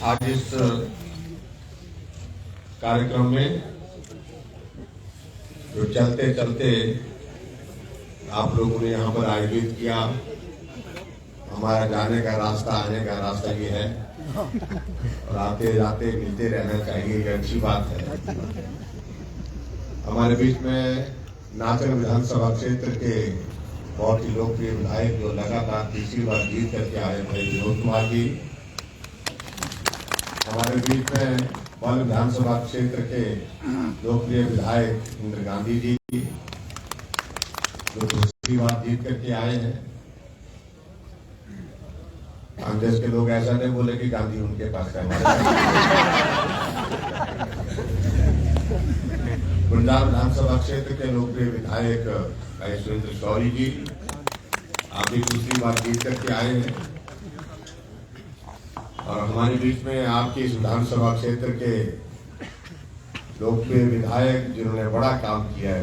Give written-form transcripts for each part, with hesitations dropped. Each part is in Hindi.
आज इस कार्यक्रम में जो चलते चलते आप लोगों ने यहाँ पर आयोजित किया, हमारा जाने का रास्ता आने का रास्ता ये है और आते जाते मिलते रहना चाहिए, ये अच्छी बात है। हमारे बीच में नाचन विधानसभा क्षेत्र के बहुत ही लोकप्रिय विधायक जो लगातार तीसरी बार जीत करके आए भाई विनोद कुमार जी, हमारे बीच में बल विधानसभा क्षेत्र के लोकप्रिय विधायक इंदिरा गांधी जी जो दूसरी बार जीत करके आए हैं। कांग्रेस के लोग ऐसा नहीं बोले कि गांधी उनके पास है। पंजाब विधानसभा क्षेत्र के लोकप्रिय विधायक भाई सुरेंद्र शौरी जी, आप भी दूसरी बार जीत करके आए हैं और हमारे बीच में आपके इस विधानसभा क्षेत्र के लोकप्रिय विधायक जिन्होंने बड़ा काम किया है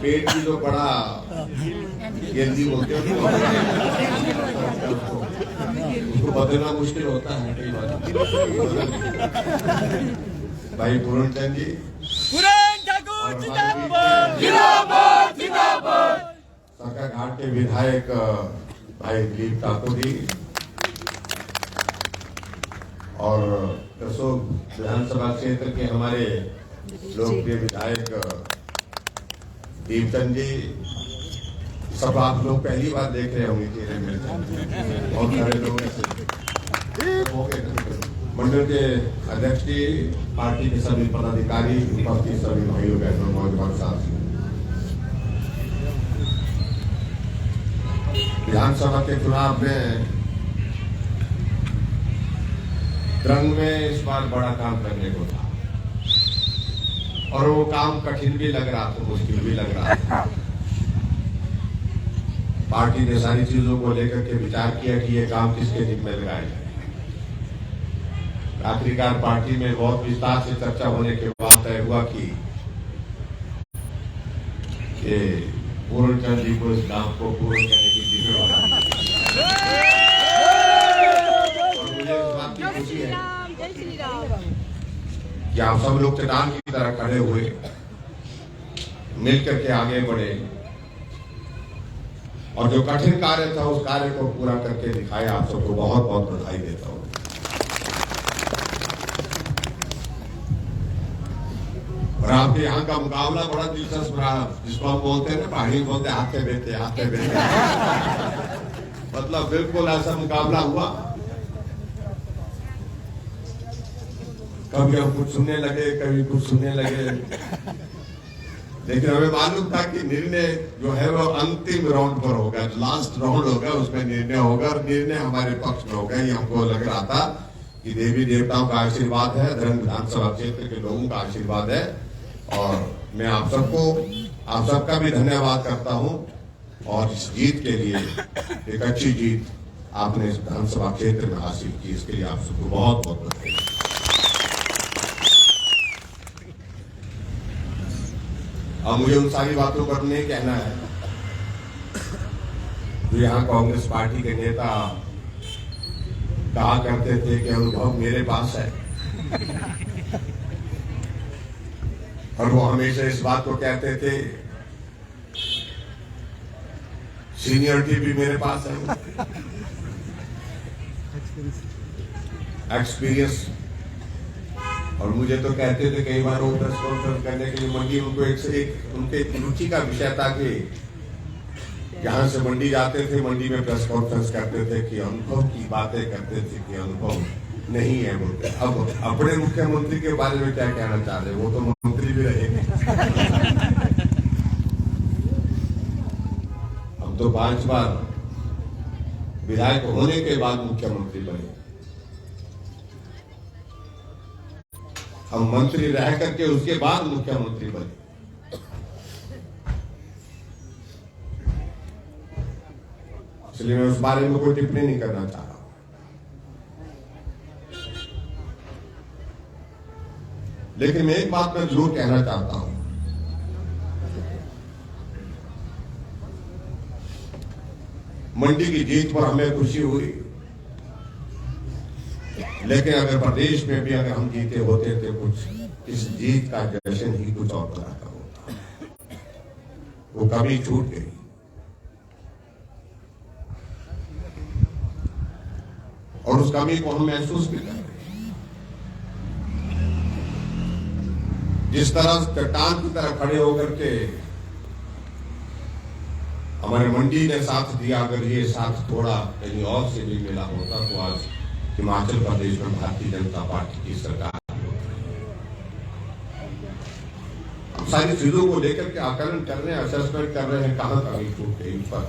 पेट की जो बड़ा गेंदी बोलते हैं उसको बदलना मुश्किल होता है कई बार। भाई पूरण चंद जी, सरका घाट के विधायक भाई दिलीप ठाकुर जी और कसोग विधानसभा क्षेत्र के हमारे लोकप्रिय विधायक दीपचंद जी, सब आप लोग पहली बार देख रहे होंगे चेहरे में, बहुत सारे लोग मंडल के अध्यक्ष जी, पार्टी के सभी पदाधिकारी, उपस्थित सभी भाइयों बहनों नौजवान साथी, विधानसभा के चुनाव में रंग में इस बार बड़ा काम करने को था और वो काम कठिन भी लग रहा था, मुश्किल भी लग रहा था। पार्टी ने सारी चीजों को लेकर के विचार किया कि ये काम किसके जिम्मे लगाया जाए। आखिरकार पार्टी में बहुत विस्तार से चर्चा होने के बाद तय हुआ कि पूर्ण चंद जी को इस काम को पूर्ण करने की जिम्मेवारी कि आप सब लोग चट्टान की तरह खड़े हुए मिलकर के आगे बढ़े और जो कठिन कार्य था उस कार्य को पूरा करके दिखाया। आप सबको बहुत बहुत बधाई देता हूं। और आपके यहाँ का मुकाबला बड़ा दिलचस्प रहा, जिसको हम बोलते हैं ना, पहाड़ी बोलते हाथे बेटे मतलब बिल्कुल ऐसा मुकाबला हुआ। कभी हम कुछ सुनने लगे, कभी कुछ सुनने लगे, लेकिन हमें मालूम था कि निर्णय जो है वो अंतिम राउंड पर होगा, लास्ट राउंड होगा, उसमें निर्णय होगा और निर्णय हमारे पक्ष में होगा। ये हमको लग रहा था कि देवी देवताओं का आशीर्वाद है, धर्म विधानसभा क्षेत्र के लोगों का आशीर्वाद है और मैं आप सबका भी धन्यवाद करता हूं। और इस जीत के लिए, एक अच्छी जीत आपने इस विधानसभा क्षेत्र में हासिल की, इसके लिए आप सबको बहुत बहुत बधाई। अब मुझे उन सारी बातों पर नहीं कहना है जो यहाँ कांग्रेस पार्टी के नेता कहा करते थे कि अनुभव मेरे पास है और वो हमेशा इस बात को कहते थे सीनियरिटी भी मेरे पास है, एक्सपीरियंस। और मुझे तो कहते थे कई बार वो प्रेस कॉन्फ्रेंस करने के लिए मंडी, उनको एक से एक उनके रुचि का विषय था कि जहां से मंडी जाते थे, मंडी में प्रेस कॉन्फ्रेंस करते थे कि अनुभव की बातें करते थे कि अनुभव नहीं है बोलते। अब अपने मुख्यमंत्री के बारे में क्या कहना चाह रहे, वो तो मंत्री भी रहेंगे। अब तो 5 बार विधायक होने के बाद मुख्यमंत्री बने, हम मंत्री रह करके उसके बाद मुख्यमंत्री बने। इसलिए मैं उस बारे में कोई टिप्पणी नहीं करना चाह रहा। लेकिन मैं एक बात मैं जरूर कहना चाहता हूं मंडी की जीत पर हमें खुशी हुई, लेकिन अगर प्रदेश में भी अगर हम जीते होते तो कुछ इस जीत का जश्न ही कुछ और तरह का होता। वो कमी छूट गई। और उस कमी को हम महसूस भी कर रहे हैं। जिस तरह चट्टान की तरह खड़े होकर के हमारे मंडी ने साथ दिया, अगर ये साथ थोड़ा कहीं और से भी मिला होता तो आज हिमाचल प्रदेश में भारतीय जनता पार्टी की सरकार। सारी चीजों को लेकर के आकलन कर रहे हैं, असेसमेंट कर रहे हैं, कहां कमी छूट गई पर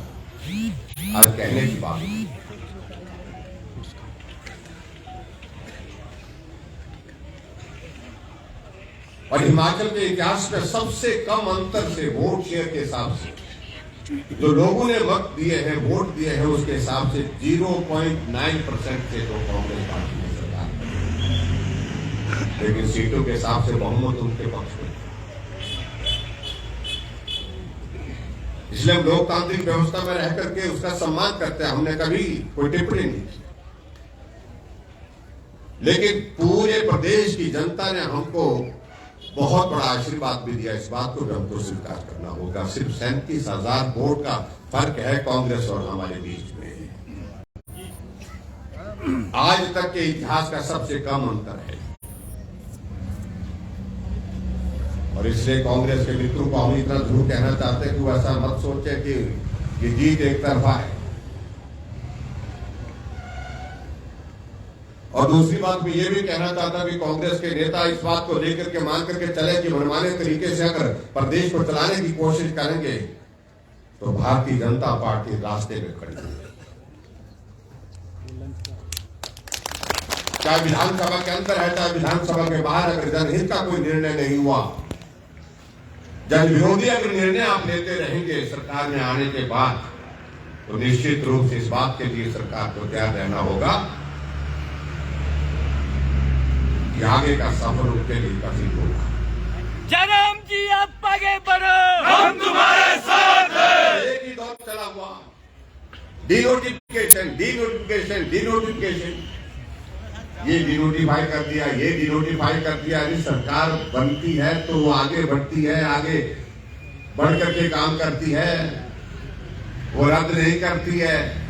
आज कहने की बात है। और हिमाचल के इतिहास में सबसे कम अंतर से वोट शेयर के हिसाब से जो लोगों ने मत दिए हैं, वोट दिए हैं, उसके हिसाब से 0.9% से तो कांग्रेस पार्टी की सरकार, लेकिन सीटों के हिसाब से बहुमत उनके पक्ष में। इसलिए हम लोकतांत्रिक व्यवस्था में रह करके उसका सम्मान करते हैं, हमने कभी कोई टिप्पणी नहीं की। लेकिन पूरे प्रदेश की जनता ने हमको बहुत बड़ा आशीर्वाद भी दिया, इस बात को भी हमको स्वीकार करना होगा। सिर्फ 37,000 वोट का फर्क है कांग्रेस और हमारे बीच में। आज तक के इतिहास का सबसे कम अंतर है। और इसलिए कांग्रेस के मित्रों को हम इतना जरूर कहना चाहते हैं कि वो ऐसा मत सोचे कि ये जीत एक तरफा है। और दूसरी बात मैं ये भी कहना चाहता कि कांग्रेस के नेता इस बात को लेकर के मान करके चले कि मनमाने तरीके से अगर प्रदेश को चलाने की कोशिश करेंगे तो भारतीय जनता पार्टी रास्ते में खड़ी है। चाहे विधानसभा के अंदर है, चाहे विधानसभा के बाहर, अगर जनहित का कोई निर्णय नहीं हुआ, जन विरोधी अगर निर्णय आप लेते रहेंगे सरकार में आने के बाद, तो निश्चित रूप से इस बात के लिए सरकार को तैयार रहना होगा कि आगे का सफर उनके लिए कठिन होगा। जयराम जी आप आगे बढ़ो, हम तुम्हारे साथ हैं। एक ही दौर चला हुआ, डिनोटिफिकेशन डिनोटिफिकेशन डिनोटिफिकेशन, ये डिनोटिफाई कर दिया, ये डिनोटिफाई कर दिया। यदि सरकार बनती है तो वो आगे बढ़ती है, आगे बढ़ करके काम करती है, वो रद्द नहीं करती है।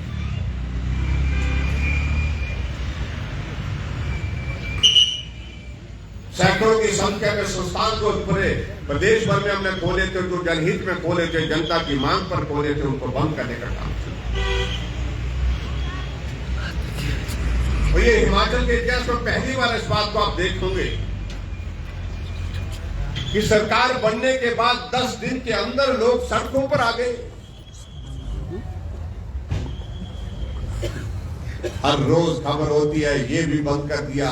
सैकड़ों की संख्या में संस्थान को पूरे प्रदेश भर में हमने खोले थे, जो जनहित में खोले थे, जनता की मांग पर खोले थे, उनको बंद करने का काम किया। और ये हिमाचल के इतिहास में पहली बार इस बात को आप देखोगे कि सरकार बनने के बाद 10 दिन के अंदर लोग सड़कों पर आ गए। हर रोज खबर होती है ये भी बंद कर दिया,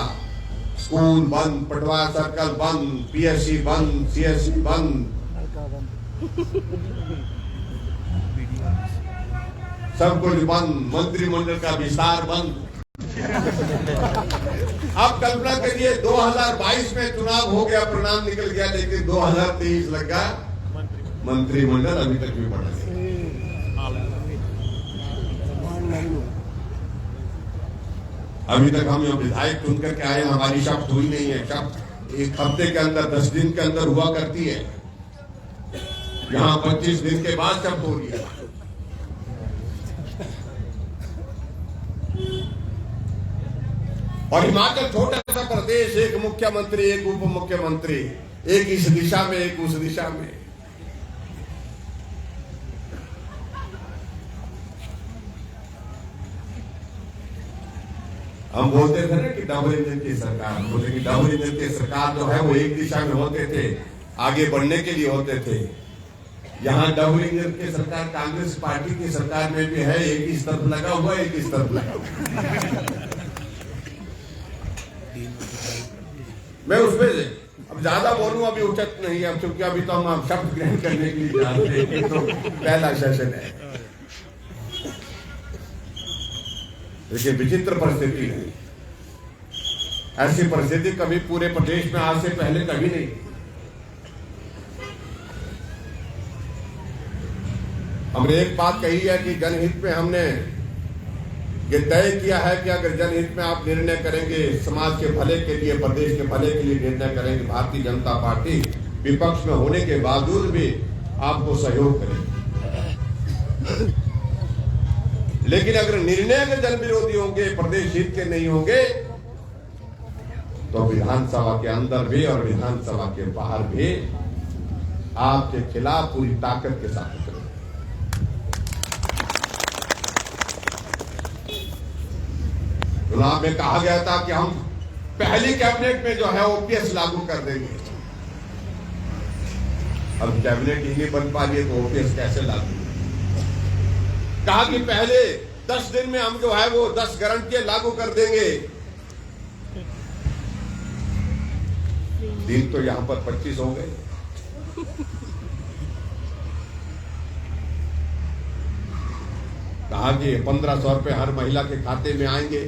स्कूल बंद, पटवार सर्कल बंद, पीएससी बंद, सीएससी बंद, सब कुछ बंद, मंत्रिमंडल का विस्तार बंद। अब कल्पना करिए 2022 में चुनाव हो गया, परिणाम निकल गया, लेकिन 2023 लगा मंत्रिमंडल अभी तक भी बढ़ा नहीं। अभी तक हम यहाँ विधायक चुन करके आए, हमारी शपथ हुई नहीं है। शपथ एक हफ्ते के अंदर, 10 दिन के अंदर हुआ करती है, यहाँ 25 दिन के बाद शपथ हो रही है। और हिमाचल छोटा सा प्रदेश, एक मुख्यमंत्री, एक उप मुख्यमंत्री, एक इस दिशा में, एक उस दिशा में। हम बोलते थे ना कि डबल इंजन की सरकार, बोले कि डबल इंजन की सरकार जो है वो एक दिशा में होते थे, आगे बढ़ने के लिए होते थे। यहाँ डबल इंजन की सरकार कांग्रेस पार्टी की सरकार में भी है, एक इस तरफ लगा हुआ, एक इस तरफ लगा हुआ। मैं उसमें अब ज्यादा बोलूं अभी उचित नहीं है, क्योंकि अभी तो हम शब्द ग्रहण करने के लिए जा रहे हैं, तो पहला सेशन है। देखिए विचित्र परिस्थिति है, ऐसी परिस्थिति कभी पूरे प्रदेश में आज से पहले कभी नहीं। हमने एक बात कही है कि जनहित में हमने ये तय किया है कि अगर जनहित में आप निर्णय करेंगे, समाज के भले के लिए, प्रदेश के भले के लिए निर्णय करेंगे, भारतीय जनता पार्टी विपक्ष में होने के बावजूद भी आपको सहयोग करेगी। लेकिन अगर निर्णय के जन विरोधी होंगे, प्रदेश हित के नहीं होंगे, तो विधानसभा के अंदर भी और विधानसभा के बाहर भी आपके खिलाफ पूरी ताकत के साथ उतरेंगे। चुनाव में कहा गया था कि हम पहली कैबिनेट में जो है ओपीएस लागू कर देंगे। अब कैबिनेट ही नहीं बन पा रही है तो ओपीएस कैसे लागू? कहा कि पहले 10 दिन में हम जो है वो 10 गारंटियां लागू कर देंगे। दिन तो यहां पर 25 हो गए। कहा कि 1500 रुपए हर महिला के खाते में आएंगे,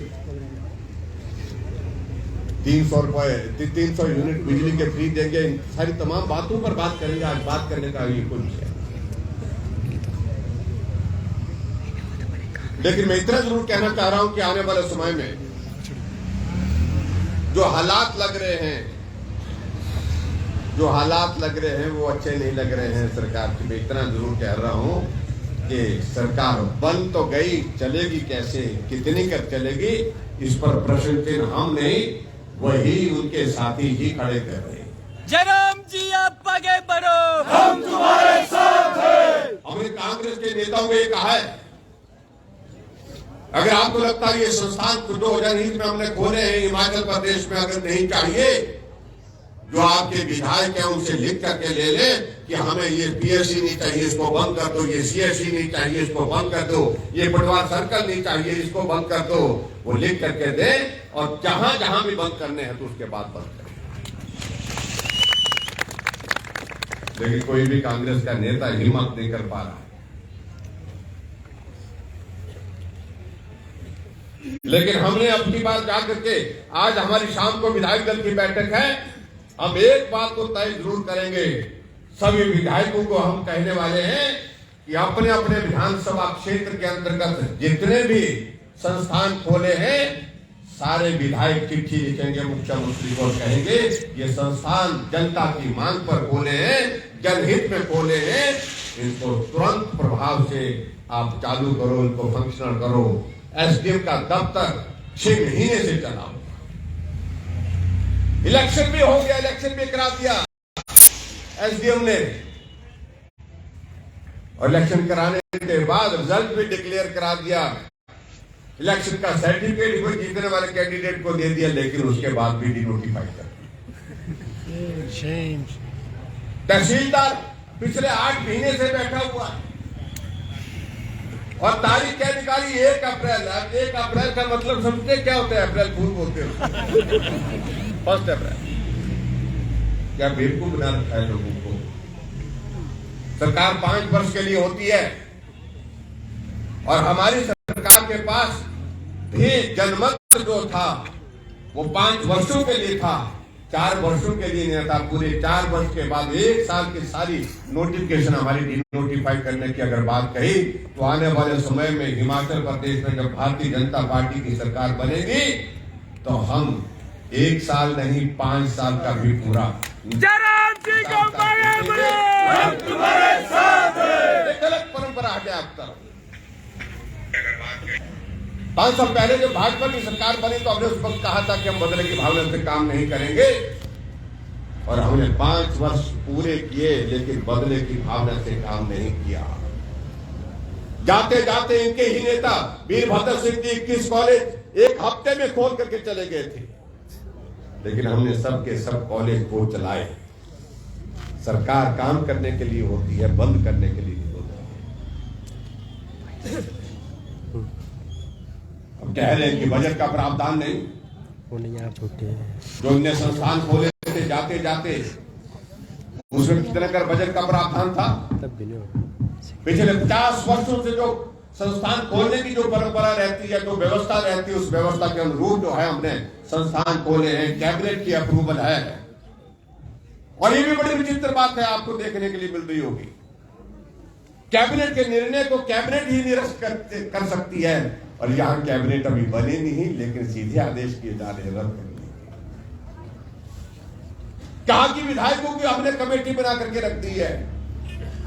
300 यूनिट बिजली के फ्री देंगे। सारी तमाम बातों पर बात करेंगे। आज बात करने का ये कुछ है, लेकिन मैं इतना जरूर कहना चाह रहा हूं कि आने वाले समय में जो हालात लग रहे हैं वो अच्छे नहीं लग रहे हैं सरकार की। मैं इतना जरूर कह रहा हूं कि सरकार बन तो गई, चलेगी कैसे, कितनी कर चलेगी, इस पर प्रश्न चिन्ह हम नहीं, वही उनके साथी ही खड़े कर रहे हैं। जयराम जी आप आगे बढ़ो, हम तुम्हारे साथ हैं। हमने कांग्रेस के नेताओं को ये कहा है, अगर आपको लगता है ये संस्थान 2000 में हमने खोले हैं हिमाचल प्रदेश में, अगर नहीं चाहिए, जो आपके विधायक हैं उनसे लिख करके ले ले कि हमें ये पीएससी नहीं चाहिए, इसको बंद कर दो, ये सीएससी नहीं चाहिए, इसको बंद कर दो, ये पटवार सर्कल नहीं चाहिए, इसको बंद कर दो। वो लिख करके दे और जहां जहां भी बंद करने हैं तो उसके बाद बंद करें। लेकिन कोई भी कांग्रेस का नेता हिम्मत नहीं कर पा रहा। लेकिन हमने अपनी बात जाकर के, आज हमारी शाम को विधायक दल की बैठक है, हम एक बात को तय जरूर करेंगे। सभी विधायकों को हम कहने वाले हैं कि अपने अपने विधानसभा क्षेत्र के अंतर्गत जितने भी संस्थान खोले हैं, सारे विधायक चिट्ठी लिखेंगे मुख्यमंत्री को, कहेंगे ये संस्थान जनता की मांग पर खोले हैं, जनहित में खोले हैं, इनको तुरंत प्रभाव से आप चालू करो, इनको फंक्शनल करो। एसडीएम का दफ्तर 6 महीने से चला, इलेक्शन भी हो गया, इलेक्शन भी करा दिया एसडीएम ने, और इलेक्शन कराने के बाद रिजल्ट भी डिक्लेयर करा दिया। इलेक्शन का सर्टिफिकेट भी जीतने वाले कैंडिडेट को दे दिया, लेकिन उसके बाद भी डिनोटिफाई कर दिया। तहसीलदार पिछले 8 महीने से बैठा हुआ और तारीख क्या निकाली? 1 अप्रैल। 1 अप्रैल का मतलब समझते क्या होता है? अप्रैल फूल बोलते हो। 1 अप्रैल। क्या बेवकूफ बना रखा है लोगों को? सरकार 5 वर्ष के लिए होती है और हमारी सरकार के पास भी जनमत जो था वो 5 वर्षों के लिए था, 4 वर्षों के लिए नहीं था। पूरे 4 वर्ष के बाद 1 साल की सारी नोटिफिकेशन हमारी नोटिफाई करने की अगर बात कही, तो आने वाले समय में हिमाचल प्रदेश में जब भारतीय जनता पार्टी की सरकार बनेगी तो हम 1 साल नहीं 5 साल का भी पूरा तुम्हारे साथ एक अलग परंपरा हटे आप तरफ। 5 साल पहले जब भाजपा की सरकार बनी तो हमने उस वक्त कहा था कि हम बदले की भावना से काम नहीं करेंगे, और हमने 5 वर्ष पूरे किए, लेकिन बदले की भावना से काम नहीं किया। जाते जाते इनके ही नेता वीरभद्र सिंह जी 21 कॉलेज 1 हफ्ते में खोल करके चले गए थे, लेकिन हमने सबके सब कॉलेज को चलाए। सरकार काम करने के लिए होती है, बंद करने के लिए नहीं होती। अब कह रहे हैं कि बजट का प्रावधान नहीं, जो इनने संस्थान खोले थे जाते जाते उसमें कितना कर बजट का प्रावधान था? पिछले 50 वर्षों से जो संस्थान खोलने की जो परंपरा रहती है, जो व्यवस्था रहती है, उस व्यवस्था के अनुरूप जो है हमने संस्थान खोले हैं, कैबिनेट की अप्रूवल है। और ये भी बड़ी विचित्र बात है, आपको देखने के लिए मिल रही होगी कैबिनेट के निर्णय को कैबिनेट ही निरस्त कर सकती है, और यहां कैबिनेट अभी बने नहीं, लेकिन सीधे आदेश किए जा रहे रद्द करने। कहा कि विधायकों की हमने कमेटी बना करके रख दी है।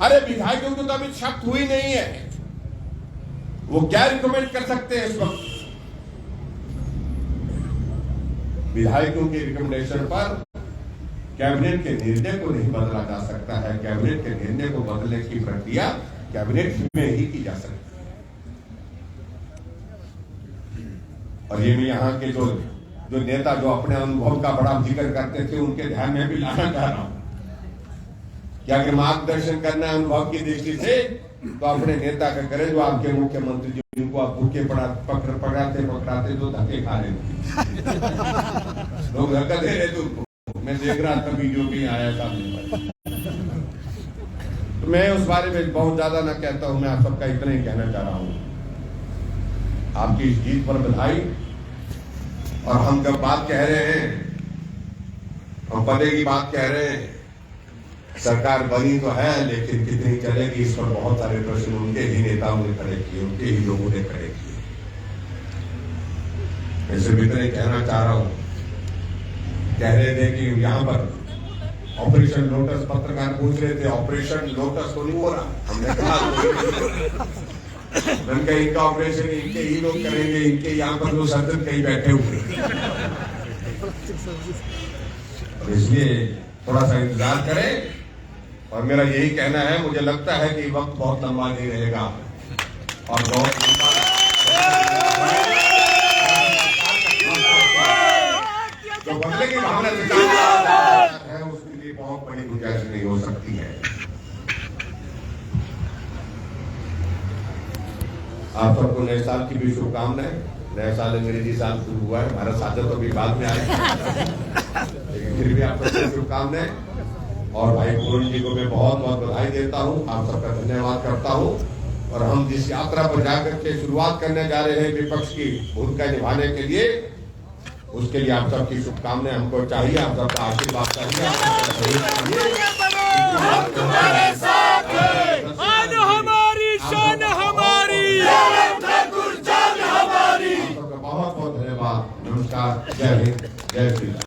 अरे विधायकों को तो अभी शक्ति हुई नहीं है, वो क्या रिकमेंड कर सकते हैं इस वक्त? विधायकों के रिकमेंडेशन पर कैबिनेट के निर्णय को नहीं बदला जा सकता है। कैबिनेट के निर्णय को बदलने की प्रक्रिया कैबिनेट में ही की जा सकती है। और ये मैं यहाँ के जो नेता जो अपने अनुभव का बड़ा जिक्र करते थे, उनके ध्यान में भी लाना चाह रहा हूं कि अगर मार्गदर्शन करना है अनुभव की दृष्टि से, तो अपने नेता का करें जो आपके मुख्यमंत्री जी, जिनको आप भूखे पकड़ाते जो धक्के खा रहे थे, लोग धक्का दे रहे थे उनको। मैं देख रहा था वीडियो भी आया सामने। तो मैं उस बारे में बहुत ज्यादा ना कहता हूं, मैं आप सबका इतना ही कहना चाह रहा हूं, आपकी इस जीत पर बधाई। और हम जब बात कह रहे हैं, हम पदे की बात कह रहे हैं, सरकार बनी तो है, लेकिन कितनी चलेगी, इस पर बहुत सारे प्रश्न उनके ही नेताओं ने खड़े किए, उनके ही लोगों ने खड़े किए। मैं सिर्फ इतना ही कहना चाह रहा हूं, कह रहे थे कि यहां पर ऑपरेशन लोटस, पत्रकार पूछ रहे थे ऑपरेशन लोटस तो नहीं हो रहा। हमने कहा उनका इनका ऑपरेशन इनके ही लोग करेंगे, इनके यहाँ पर लोग सर्जन कहीं बैठे हुए, और इसलिए थोड़ा सा इंतजार करें। और मेरा यही कहना है, मुझे लगता है कि वक्त बहुत लंबा नहीं रहेगा, और बहुत लंबा जो बदले की भावना है, उसके लिए बहुत बड़ी गुंजाइश नहीं हो सकती है। आप सबको नए साल की भी शुभकामनाएं। नया साल अंग्रेजी साल शुरू हुआ है, भारत साझा तो अभी बाद में आएगा, लेकिन फिर भी आप सबको शुभकामनाएं। और भाई पूर्ण जी को मैं बहुत बहुत बधाई देता हूं, आप सबका धन्यवाद करता हूं। और हम जिस यात्रा पर जाकर के शुरुआत करने जा रहे हैं विपक्ष की भूमिका निभाने के लिए, उसके लिए आप सबकी शुभकामनाएं हमको चाहिए, आप सबका आशीर्वाद चाहिए।